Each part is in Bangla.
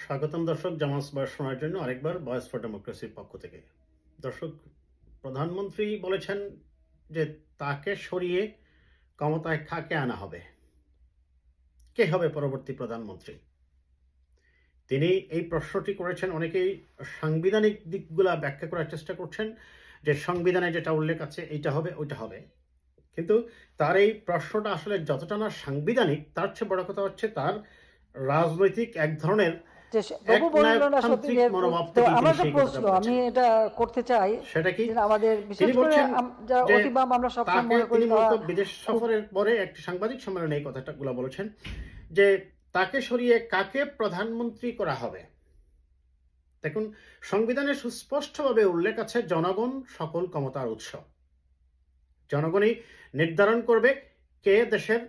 স্বাগতম দর্শক, জামাস বয়স শোনার জন্য আরেকবার ভয়েস ফর ডেমোক্রেসির পক্ষ থেকে। দর্শক, প্রধানমন্ত্রী বলেছেন যে তাকে সরিয়ে ক্ষমতায় কাকে আনা হবে, কে হবে পরবর্তী প্রধানমন্ত্রী। তিনি এই প্রশ্নটি করেছেন। অনেকেই সাংবিধানিক দিকগুলা ব্যাখ্যা করার চেষ্টা করছেন যে সংবিধানে যেটা উল্লেখ আছে এইটা হবে ওইটা হবে, কিন্তু তার এই প্রশ্নটা আসলে যতটা না সাংবিধানিক, তার চেয়ে বড় কথা হচ্ছে তার রাজনৈতিক এক ধরনের যে প্রভু বলল না একনায়কতান্ত্রিক সতীনের মনোভাব তো থেকেই আমার তিনি একটা সেই কথাটা প্রশ্ন আমি বলেছেন। এটা করতে চাই সেটা কি? যে আমাদের তিনি বিশেষ করে বলছেন যারা যে অতিবাম আমরা সবসময় তাকে মনে করি তিনি তারা মূলত বিদেশ খুব সফরের পরে একটি সাংবাদিক সম্মেলনে এই কথাগুলো বলেছেন যে তাকে সরিয়ে কাকে প্রধানমন্ত্রী করা হবে। দেখুন, সংবিধানে সুস্পষ্টভাবে উল্লেখ আছে জনগণ সকল ক্ষমতার উৎস। জনগণই নির্ধারণ করবে কে দেশের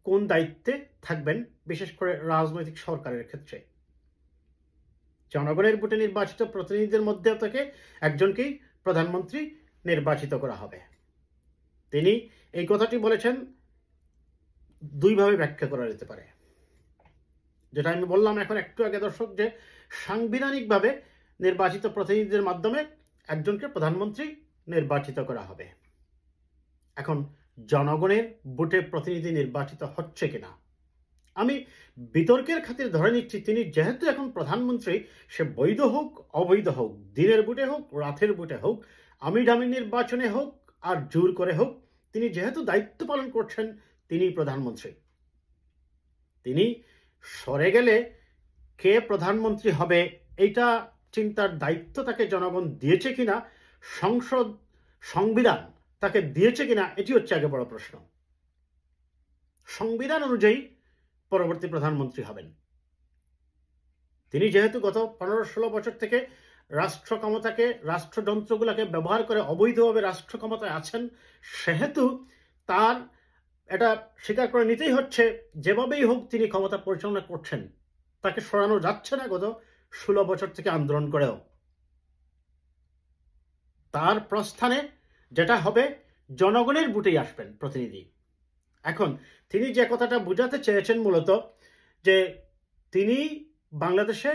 কোন দায়িত্বে থাকবেন, বিশেষ করে রাজনৈতিক সরকারের ক্ষেত্রে। জনগণের ভোটে নির্বাচিত প্রতিনিধিদের মধ্যে থেকে একজনকেই প্রধানমন্ত্রী নির্বাচিত করা হবে। তিনি এই কথাটি বলেছেন দুইভাবে ব্যাখ্যা করা যেতে পারে। যেটা আমি বললাম এখন একটু আগে দর্শক, যে সাংবিধানিকভাবে নির্বাচিত প্রতিনিধিদের মাধ্যমে একজনকে প্রধানমন্ত্রী নির্বাচিত করা হবে। এখন জনগণের ভোটে প্রতিনিধি নির্বাচিত হচ্ছে কিনা আমি বিতর্কের খাতিরে ধরে নিচ্ছি, তিনি যেহেতু এখন প্রধানমন্ত্রী, সে বৈধ হোক অবৈধ হোক, দিনের ভোটে হোক রাতের ভোটে হোক, আমিডামি নির্বাচনে হোক আর জোর করে হোক, তিনি যেহেতু দায়িত্ব পালন করছেন, তিনি প্রধানমন্ত্রী। তিনি সরে গেলে কে প্রধানমন্ত্রী হবে এইটা চিন্তার দায়িত্ব তাকে জনগণ দিয়েছে কিনা, সংবিধান তাকে দিয়েছে কিনা, এটি হচ্ছে আগে বড় প্রশ্ন। সংবিধান অনুযায়ী পরবর্তী প্রধানমন্ত্রী হবেন তিনি, যেহেতু গত 15-16 বছর থেকে রাষ্ট্র ক্ষমতাকে, রাষ্ট্রযন্ত্রগুলোকে ব্যবহার করে অবৈধভাবে রাষ্ট্র ক্ষমতায় আছেন, সেহেতু তার এটা স্বীকার করে নিতেই হচ্ছে যেভাবেই হোক তিনি ক্ষমতা পরিচালনা করছেন, তাকে সরানো যাচ্ছে না। গত 16 বছর থেকে আন্দোলন করেও তার প্রস্থানে যেটা হবে, জনগণের ভোটেই আসবেন প্রতিনিধি। এখন তিনি যে কথাটা বোঝাতে চেয়েছেন মূলত, যে তিনি বাংলাদেশে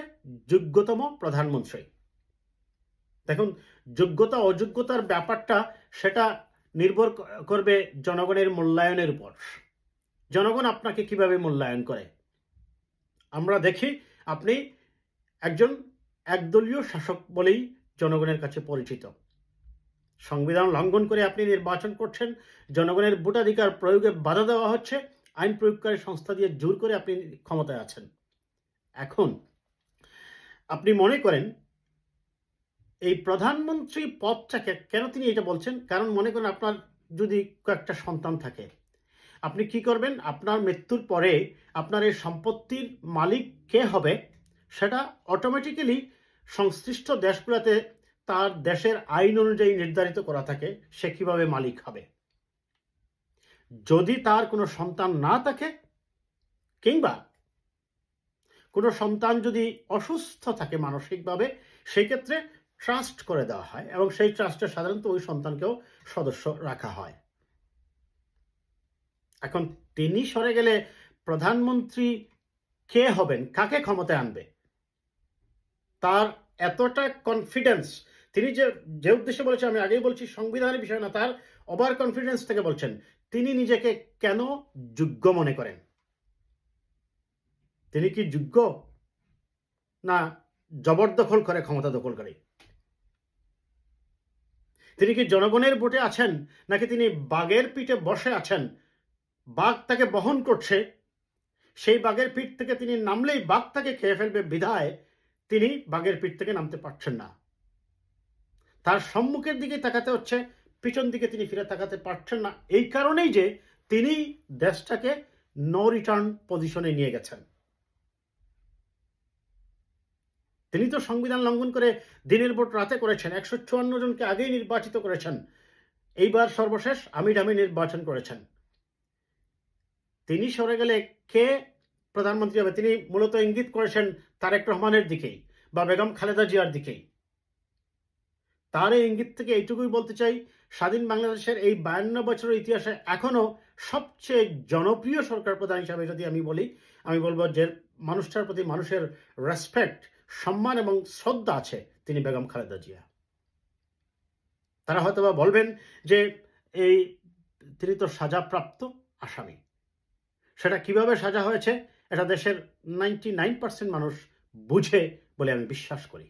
যোগ্যতম প্রধানমন্ত্রী। দেখুন, যোগ্যতা অযোগ্যতার ব্যাপারটা সেটা নির্ভর করবে জনগণের মূল্যায়নের উপর। জনগণ আপনাকে কিভাবে মূল্যায়ন করে। আমরা দেখি আপনি একজন একদলীয় শাসক বলেই জনগণের কাছে পরিচিত। সংবিধান লঙ্ঘন করে আপনি নির্বাচন করছেন, জনগণের ভোটাধিকার প্রয়োগে বাধা দেওয়া হচ্ছে, আইন প্রয়োগকারী সংস্থা দিয়ে জোর করে আপনি ক্ষমতায় আছেন। এখন আপনি মনে করেন এই প্রধানমন্ত্রী পদটাকে কেন তিনি এটা বলছেন, কারণ মনে করেন আপনার যদি কয়েকটা সন্তান থাকে, আপনি কি করবেন, আপনার মৃত্যুর পরে আপনার এই সম্পত্তির মালিক কে হবে সেটা অটোমেটিক্যালি সংশ্লিষ্ট দেশগুলোতে তার দেশের আইন অনুযায়ী নির্ধারিত করা থাকে সে কিভাবে মালিক হবে। যদি তার কোনো সন্তান না থাকে, কিংবা কোনো সন্তান যদি অসুস্থ থাকে মানসিকভাবে, সেই ক্ষেত্রে ট্রাস্ট করে দেওয়া হয় এবং সেই ট্রাস্টে সাধারণত ওই সন্তানকেও সদস্য রাখা হয়। এখন তিনি সরে গেলে প্রধানমন্ত্রী কে হবেন, কাকে ক্ষমতায় আনবে, তার এতটা কনফিডেন্স, তিনি যে যে উদ্দেশ্যে বলেছেন, আমি আগেই বলছি সংবিধানের বিষয় না, তার ওভার কনফিডেন্স থেকে বলছেন। তিনি নিজেকে কেন যোগ্য মনে করেন? তিনি কি যোগ্য, না জবরদখল করে ক্ষমতা দখল করে? তিনি কি জনগণের ভোটে আছেন, নাকি তিনি বাঘের পিঠে বসে আছেন, বাঘ তাকে বহন করছে, সেই বাঘের পিঠ থেকে তিনি নামলেই বাঘ তাকে খেয়ে ফেলবে বিধায় তিনি বাঘের পিঠ থেকে নামতে পারছেন না। তার সম্মুখের দিকে তাকাতে হচ্ছে, পিছন দিকে তিনি ফিরে তাকাতে পারছেন না। এই কারণেই যে তিনি দেশটাকে নো রিটার্ন পজিশনে নিয়ে গেছেন। তিনি তো সংবিধান লঙ্ঘন করে দিনের ভোট রাতে করেছেন, 154 জনকে আগেই নির্বাচিত করেছেন, এইবার সর্বশেষ আমিডামি নির্বাচন করেছেন। তিনি সরে গেলে কে প্রধানমন্ত্রী হবে, তিনি মূলত ইঙ্গিত করেছেন তারেক রহমানের দিকেই বা বেগম খালেদা জিয়ার দিকেই। তার এই ইঙ্গিত থেকে এইটুকুই বলতে চাই, স্বাধীন বাংলাদেশের এই 52 বছরের ইতিহাসে এখনো সবচেয়ে জনপ্রিয় সরকার প্রধান হিসাবে যদি আমি বলি, আমি বলবো যে মানুষটার প্রতি মানুষের রেসপেক্ট, সম্মান এবং শ্রদ্ধা আছে তিনি বেগম খালেদা জিয়া। তারা হয়তো বা বলবেন যে এই তিনি তো সাজাপ্রাপ্ত আসামি, সেটা কিভাবে সাজা হয়েছে এটা দেশের 99% মানুষ বুঝে বলে আমি বিশ্বাস করি।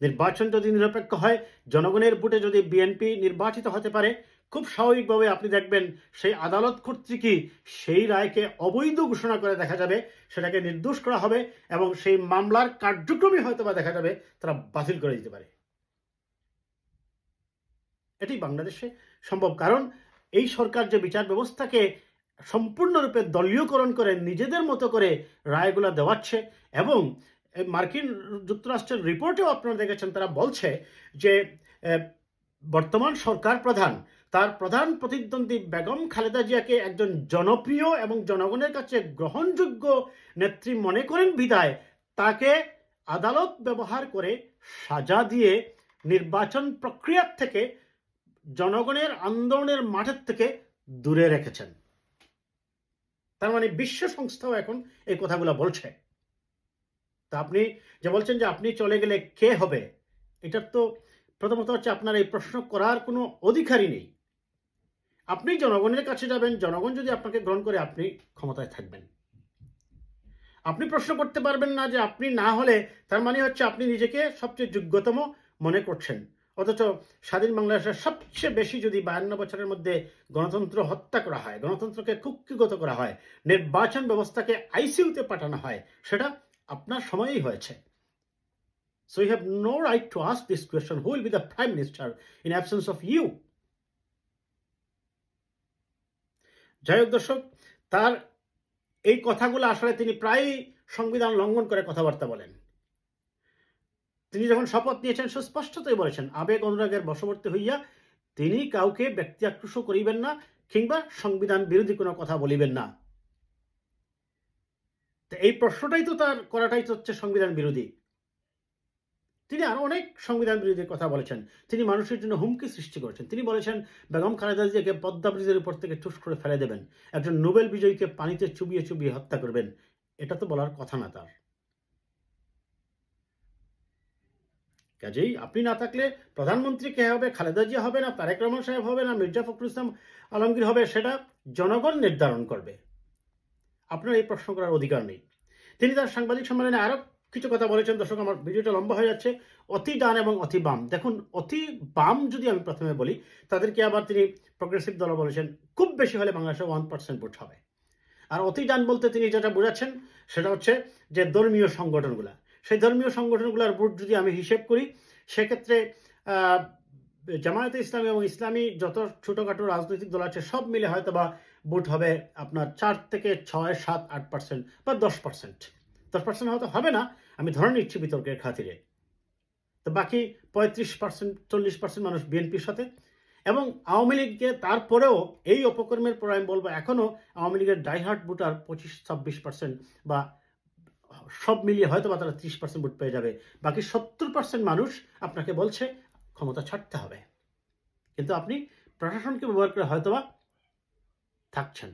নির্বাচন যদি নিরপেক্ষ হয়, জনগণের ভোটে যদি বিএনপি নির্বাচিত হতে পারে, খুব স্বাভাবিকভাবে আপনি দেখবেন সেই আদালত কর্তৃকই সেই রায়কে অবৈধ ঘোষণা করে দেখা যাবে, সেটাকে নির্দোষ করা হবে এবং সেই মামলার কার্যক্রমই হয়তো বা দেখা যাবে তারা বাতিল করে দিতে পারে। এটি বাংলাদেশে সম্ভব, কারণ এই সরকার যে বিচার ব্যবস্থাকে সম্পূর্ণরূপে দলীয়করণ করে নিজেদের মতো করে রায়গুলো দেওয়াচ্ছে এবং মার্কিন যুক্তরাষ্ট্রের রিপোর্টেও আপনারা দেখেছেন তারা বলছে যে বর্তমান সরকার প্রধান তার প্রধান প্রতিদ্বন্দ্বী বেগম খালেদা জিয়াকে একজন জনপ্রিয় এবং জনগণের কাছে গ্রহণযোগ্য নেত্রী মনে করেন বিধায় তাকে আদালত ব্যবহার করে সাজা দিয়ে নির্বাচন প্রক্রিয়া থেকে জনগণের আন্দোলনের মাঠের থেকে দূরে রেখেছেন। তার মানে বিশ্ব সংস্থাও এখন এই কথাগুলো বলছে। তা আপনি যে বলছেন যে আপনি চলে গেলে কে হবে, এটার তো প্রথমত হচ্ছে আপনার এই প্রশ্ন করার কোনো অধিকারই নেই। আপনি জনগণের কাছে যাবেন, জনগণ যদি আপনাকে গ্রহণ করে আপনি ক্ষমতায় থাকবেন। আপনি প্রশ্ন করতে পারবেন না যে আপনি না হলে তার মানে হচ্ছে আপনি নিজেকে সবচেয়ে যোগ্যতম মনে করছেন, অথচ স্বাধীন বাংলাদেশের সবচেয়ে বেশি যদি 52 বছরের মধ্যে গণতন্ত্র হত্যা করা হয়, গণতন্ত্রকে কুক্ষিগত করা হয়, নির্বাচন ব্যবস্থাকে আইসিইউতে পাঠানো হয়, সেটা আপনার সময়েই হয়েছে। So you have no right to ask this question, who will be the prime minister in absence of you? যাই হোক দর্শক, তার এই কথাগুলো আসলে তিনি প্রায় সংবিধান লঙ্ঘন করে কথাবার্তা বলেন। তিনি যখন শপথ নিয়েছেন সুস্পষ্টতই বলেছেন আবেগ অনুরাগের বশবর্তী হইয়া তিনি কাউকে ব্যক্তি আক্রোশ করিবেন না কিংবা সংবিধান বিরোধী কোনো কথা বলিবেন না। তো এই প্রশ্নটাই তো তার করাটাই তো হচ্ছে সংবিধান বিরোধী। তিনি আরো অনেক সংবিধান বিরোধী কথা বলেছেন, তিনি মানুষের জন্য হুমকি সৃষ্টি করেছেন। তিনি বলেছেন বেগম খালেদা জিয়াকে পদ্মা ব্রিজের উপর থেকে ঠুস করে ফেলে দেবেন, একজন নোবেল বিজয়ীকে পানিতে চুবিয়ে চুবিয়ে হত্যা করবেন। এটা তো বলার কথা না তার। কাজেই আপনি না থাকলে প্রধানমন্ত্রী কে হবে, খালেদা জিয়া হবে না, তারেক রহমান সাহেব হবে না, মির্জা ফখরুল ইসলাম আলমগীর হবে, সেটা জনগণ নির্ধারণ করবে। আপনার এই প্রশ্ন করার অধিকার নেই। তিনি তার সাংবাদিক সম্মেলনে আরো কিছু কথা বলেছেন। দর্শক, আমার ভিডিওটা লম্বা হয়ে যাচ্ছে। অতি ডান এবং অতি বাম, দেখুন অতি বাম যদি আমি প্রথমে বলি, তাদেরকে আবার তিনি প্রগ্রেসিভ দল বলেছেন, খুব বেশি হলে বাংলাদেশে 1% ভোট হবে। আর অতি ডান বলতে তিনি যেটা বোঝাচ্ছেন সেটা হচ্ছে যে ধর্মীয় সংগঠনগুলা, সেই ধর্মীয় সংগঠনগুলোর ভোট যদি আমি হিসেব করি, সেক্ষেত্রে জামায়াতে ইসলামী এবং ইসলামী যত ছোটোখাটো রাজনৈতিক দল আছে সব মিলে হয়তো বা ভোট হবে আপনার 4 থেকে 6, 7, 8% বা 10%। 10% হয়তো হবে না, আমি ধরে নিচ্ছি বিতর্কের খাতিরে। তো বাকি 35%, 40% মানুষ বিএনপির সাথে এবং আওয়ামী লীগকে, তারপরেও এই অপকর্মের পর আমি বলবো এখনও আওয়ামী লীগের ডাইহার্ট ভোটার 25-26% বা সব মিলিয়ে হয়তো বা তারা 30% ভোট পেয়ে যাবে। বাকি 70% মানুষ আপনাকে বলছে ক্ষমতা ছাড়তে হবে, কিন্তু আপনি প্রশাসনকে ব্যবহার করে হয়তোবা থাকছেন।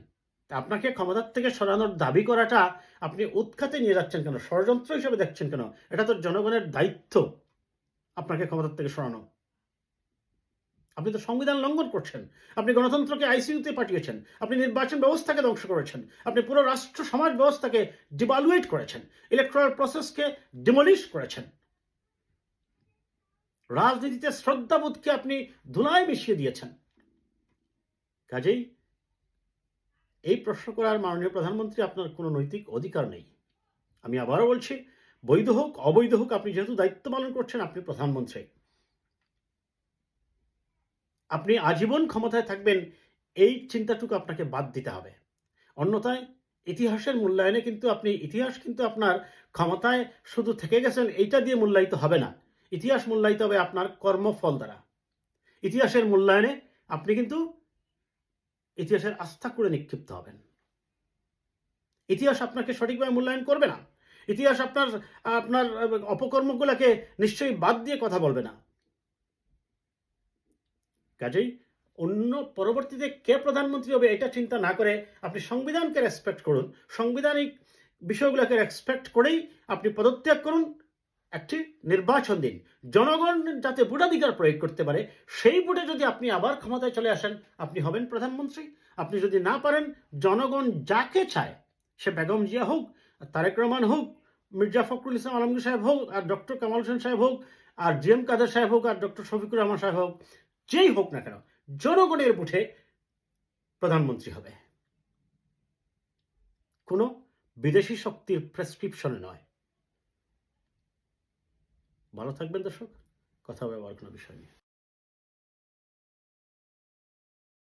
আপনাকে ক্ষমতার থেকে সরানোর দাবি করাটা আপনি উৎখাতে নিয়ে যাচ্ছেন কেন, ষড়যন্ত্র হিসেবে দেখছেন কেন? এটা তো জনগণের দায়িত্ব আপনাকে ক্ষমতার থেকে সরানো। আপনি তো সংবিধান লঙ্ঘন করছেন, আপনি গণতন্ত্রকে আইসিইউতে পাঠিয়েছেন, আপনি নির্বাচন ব্যবস্থাকে ধ্বংস করেছেন, আপনি পুরো রাষ্ট্র সমাজ ব্যবস্থাকে ডিভালুয়েট করেছেন, ইলেকট্রাল প্রসেসকে ডিমলিশ করেছেন, রাজনীতিতে শ্রদ্ধাবোধকে আপনি ধুলায় মিশিয়ে দিয়েছেন। কাজেই এই প্রশ্ন করার মাননীয় প্রধানমন্ত্রী আপনার কোনো নৈতিক অধিকার নেই। আমি আবারও বলছি, বৈধ হোক অবৈধ হোক, আপনি যেহেতু দায়িত্ব পালন করছেন, আপনি প্রধানমন্ত্রী, আপনি আজীবন ক্ষমতায় থাকবেন এই চিন্তাটুকু আপনাকে বাদ দিতে হবে। অন্যথায় ইতিহাসের মূল্যায়নে কিন্তু ইতিহাস কিন্তু আপনার ক্ষমতায় শুধু থেকে গেছেন এইটা দিয়ে মূল্যায়িত হবে না। ইতিহাস মূল্যায়িত হবে আপনার কর্মফল দ্বারা। ইতিহাসের মূল্যায়নে আপনি কিন্তু ইতিহাসের আস্থা করে নিক্ষিপ্ত হবেন। ইতিহাস আপনাকে সঠিকভাবে মূল্যায়ন করবে না। ইতিহাস আপনার অপকর্মগুলোকে নিশ্চয়ই বাদ দিয়ে কথা বলবে না। কাজেই অন্য পরবর্তীতে কে প্রধানমন্ত্রী হবে এটা চিন্তা না করে আপনি সংবিধানকে রেসপেক্ট করুন, সাংবিধানিক বিষয়গুলোকে রেসপেক্ট করেই আপনি পদত্যাগ করুন, একটি নির্বাচন দিন, জনগণ যাতে ভোটাধিকার প্রয়োগ করতে পারে, সেই ভোটে যদি আপনি আবার ক্ষমতায় চলে আসেন আপনি হবেন প্রধানমন্ত্রী। আপনি যদি না পারেন, জনগণ যাকে চায়, সে বেগম জিয়া হোক, তারেক রহমান হোক, মির্জা ফখরুল ইসলাম আলমগীর সাহেব হোক, আর ডক্টর কামাল হোসেন সাহেব হোক, আর জিএম কাদের সাহেব হোক, আর ডক্টর শফিকুর রহমান সাহেব হোক, যেই হোক না কেন, জনগণের ভোটে প্রধানমন্ত্রী হবে, কোনো বিদেশি শক্তির প্রেসক্রিপশনে নয়। ভালো থাকবেন দর্শক, কথা হবে আবার কোনো বিষয় নিয়ে।